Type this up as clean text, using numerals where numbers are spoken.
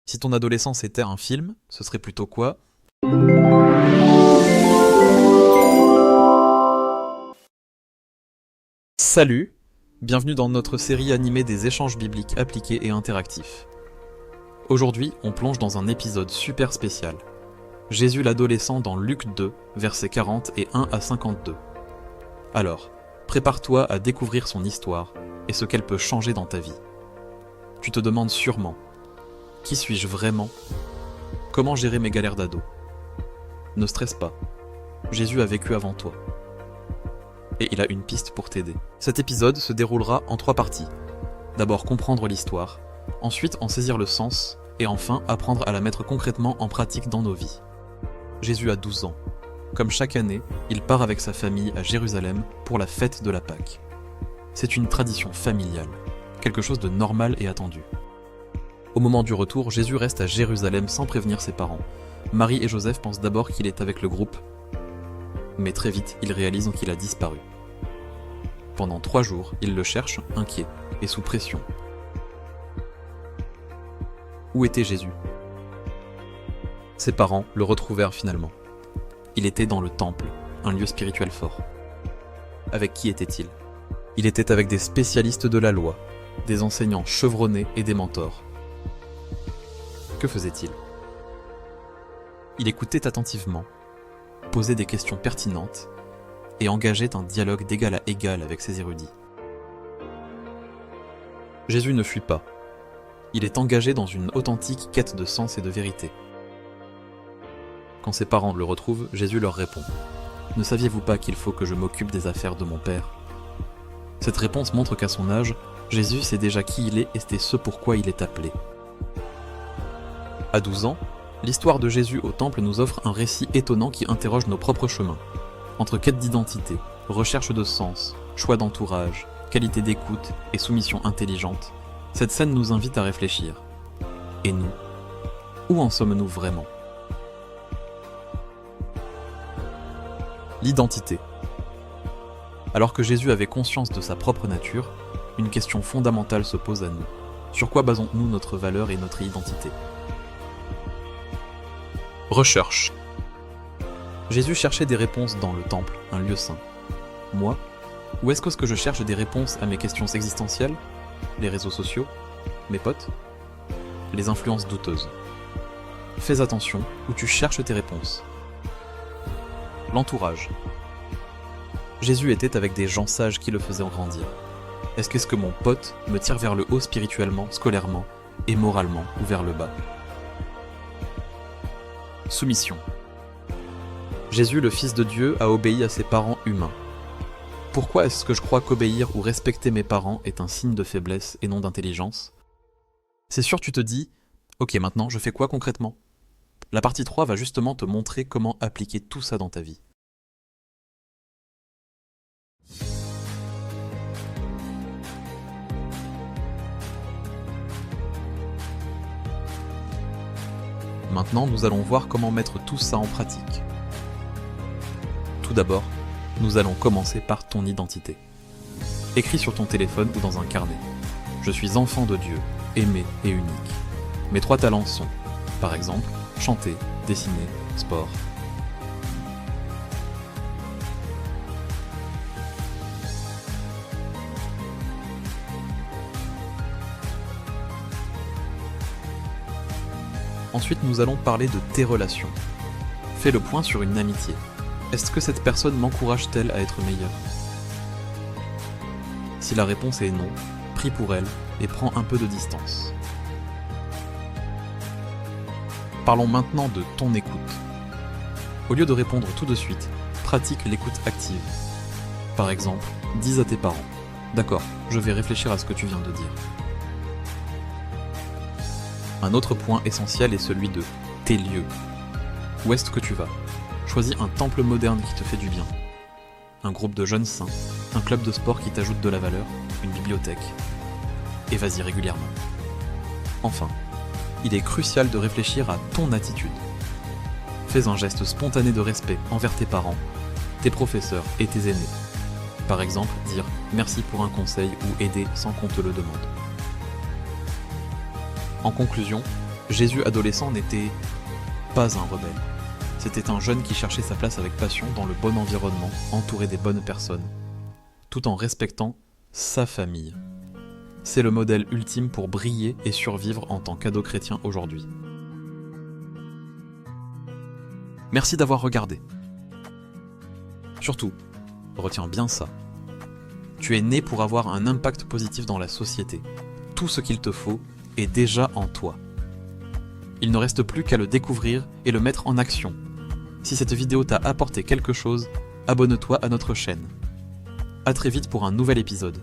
Si ton adolescence était un film, ce serait plutôt quoi? Salut, bienvenue dans notre série animée des échanges bibliques appliqués et interactifs. Aujourd'hui, on plonge dans un épisode super spécial. Jésus l'adolescent dans Luc 2, versets 40 et 1 à 52. Alors, prépare-toi à découvrir son histoire et ce qu'elle peut changer dans ta vie. Tu te demandes sûrement, qui suis-je vraiment? Comment gérer mes galères d'ado? Ne stresse pas, Jésus a vécu avant toi. Et il a une piste pour t'aider. Cet épisode se déroulera en 3 parties. D'abord comprendre l'histoire, ensuite en saisir le sens, et enfin apprendre à la mettre concrètement en pratique dans nos vies. Jésus a 12 ans. Comme chaque année, il part avec sa famille à Jérusalem pour la fête de la Pâque. C'est une tradition familiale, quelque chose de normal et attendu. Au moment du retour, Jésus reste à Jérusalem sans prévenir ses parents. Marie et Joseph pensent d'abord qu'il est avec le groupe, mais très vite, ils réalisent qu'il a disparu. Pendant 3 jours, ils le cherchent, inquiets et sous pression. Où était Jésus? Ses parents le retrouvèrent finalement. Il était dans le temple, un lieu spirituel fort. Avec qui était-il? Il était avec des spécialistes de la loi, des enseignants chevronnés et des mentors. Que faisait-il? Il écoutait attentivement, posait des questions pertinentes et engageait un dialogue d'égal à égal avec ses érudits. Jésus ne fuit pas. Il est engagé dans une authentique quête de sens et de vérité. Quand ses parents le retrouvent, Jésus leur répond « Ne saviez-vous pas qu'il faut que je m'occupe des affaires de mon Père ?» Cette réponse montre qu'à son âge, Jésus sait déjà qui il est et c'est ce pourquoi il est appelé. À 12 ans, l'histoire de Jésus au temple nous offre un récit étonnant qui interroge nos propres chemins. Entre quête d'identité, recherche de sens, choix d'entourage, qualité d'écoute et soumission intelligente, cette scène nous invite à réfléchir. Et nous? Où en sommes-nous vraiment? L'identité. Alors que Jésus avait conscience de sa propre nature, une question fondamentale se pose à nous. Sur quoi basons-nous notre valeur et notre identité? Recherche. Jésus cherchait des réponses dans le temple, un lieu saint. Moi? Ou est-ce que je cherche des réponses à mes questions existentielles? Les réseaux sociaux? Mes potes? Les influences douteuses? Fais attention où tu cherches tes réponses. L'entourage. Jésus était avec des gens sages qui le faisaient grandir. Est-ce que mon pote me tire vers le haut spirituellement, scolairement et moralement ou vers le bas? Soumission. Jésus, le Fils de Dieu, a obéi à ses parents humains. Pourquoi est-ce que je crois qu'obéir ou respecter mes parents est un signe de faiblesse et non d'intelligence? C'est sûr, tu te dis « Ok, maintenant, je fais quoi concrètement ?» La partie 3 va justement te montrer comment appliquer tout ça dans ta vie. Maintenant, nous allons voir comment mettre tout ça en pratique. Tout d'abord, nous allons commencer par ton identité. Écris sur ton téléphone ou dans un carnet. Je suis enfant de Dieu, aimé et unique. Mes 3 talents sont, par exemple, chanter, dessiner, sport. Ensuite, nous allons parler de tes relations. Fais le point sur une amitié. Est-ce que cette personne m'encourage-t-elle à être meilleur? Si la réponse est non, prie pour elle et prends un peu de distance. Parlons maintenant de ton écoute. Au lieu de répondre tout de suite, pratique l'écoute active. Par exemple, dis à tes parents « D'accord, je vais réfléchir à ce que tu viens de dire. » Un autre point essentiel est celui de tes lieux. Où est-ce que tu vas? Choisis un temple moderne qui te fait du bien. Un groupe de jeunes saints, un club de sport qui t'ajoute de la valeur, une bibliothèque. Et vas-y régulièrement. Enfin, il est crucial de réfléchir à ton attitude. Fais un geste spontané de respect envers tes parents, tes professeurs et tes aînés. Par exemple, dire merci pour un conseil ou aider sans qu'on te le demande. En conclusion, Jésus adolescent n'était pas un rebelle. C'était un jeune qui cherchait sa place avec passion dans le bon environnement, entouré des bonnes personnes, tout en respectant sa famille. C'est le modèle ultime pour briller et survivre en tant qu'ado chrétien aujourd'hui. Merci d'avoir regardé. Surtout, retiens bien ça. Tu es né pour avoir un impact positif dans la société. Tout ce qu'il te faut est déjà en toi. Il ne reste plus qu'à le découvrir et le mettre en action. Si cette vidéo t'a apporté quelque chose, abonne-toi à notre chaîne. À très vite pour un nouvel épisode.